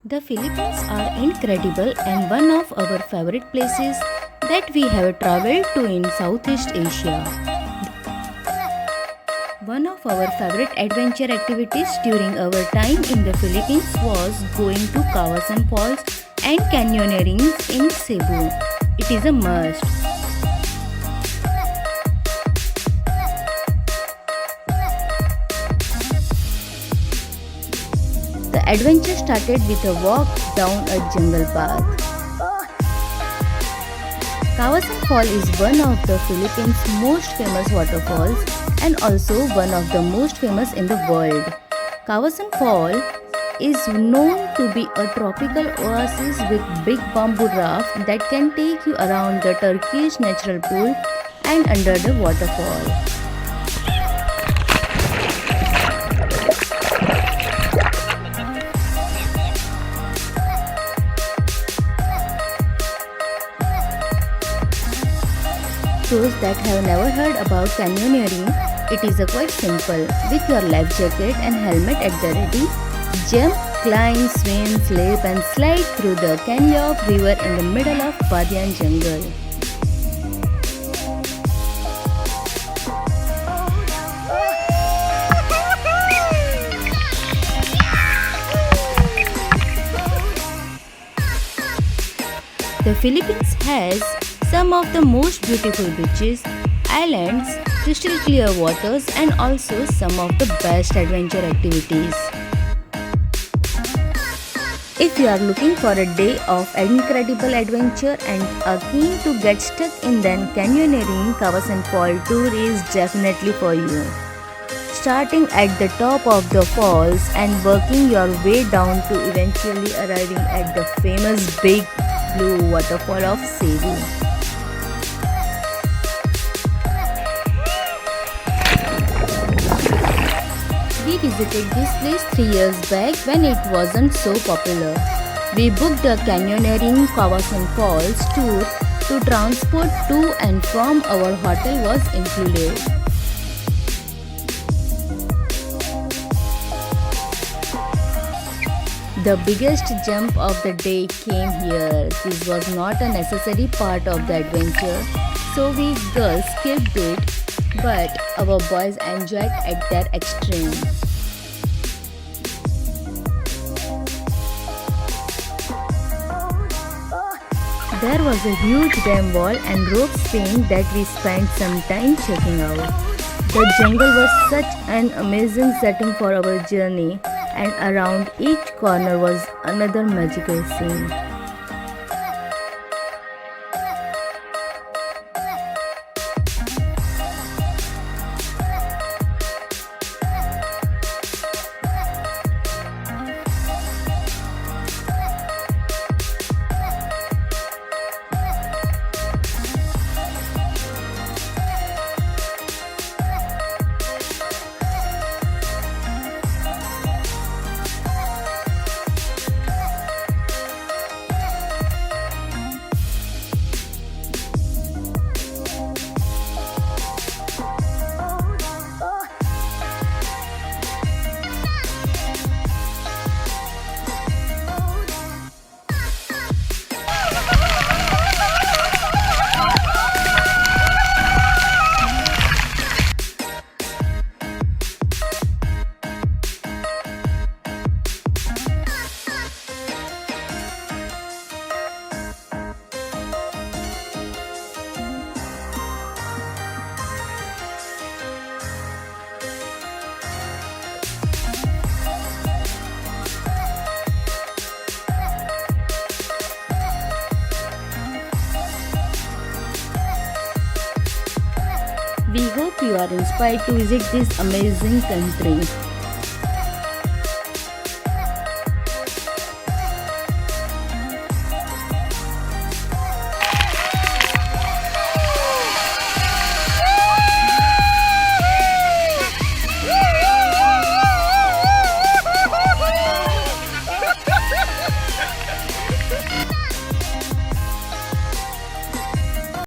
The Philippines are incredible and one of our favorite places that we have traveled to in Southeast Asia. One of our favorite adventure activities during our time in the Philippines was going to Kawasan Falls and canyoneering in Cebu. It is a must. The adventure started with a walk down a jungle path. Kawasan Falls is one of the Philippines' most famous waterfalls and also one of the most famous in the world. Kawasan Falls is known to be a tropical oasis with big bamboo raft that can take you around the Turkish natural pool and under the waterfall. Those that have never heard about canyoneering, it is quite simple. With your life jacket and helmet at the ready, jump, climb, swim, slip and slide through the canyon river in the middle of Badian jungle. The Philippines has some of the most beautiful beaches, islands, crystal clear waters and also some of the best adventure activities. If you are looking for a day of incredible adventure and are keen to get stuck in, then canyoneering Kawasan Falls tour is definitely for you. Starting at the top of the falls and working your way down to eventually arriving at the famous big blue waterfall of Cebu. We visited this place 3 years back when it wasn't so popular. We booked a canyoneering Kawasan Falls tour to transport to and from our hotel was included. The biggest jump of the day came here. This was not a necessary part of the adventure, so we girls skipped it, but our boys enjoyed at their extreme. There was a huge dam wall and rope swing that we spent some time checking out. The jungle was such an amazing setting for our journey, and around each corner was another magical scene. We hope you are inspired to visit this amazing country.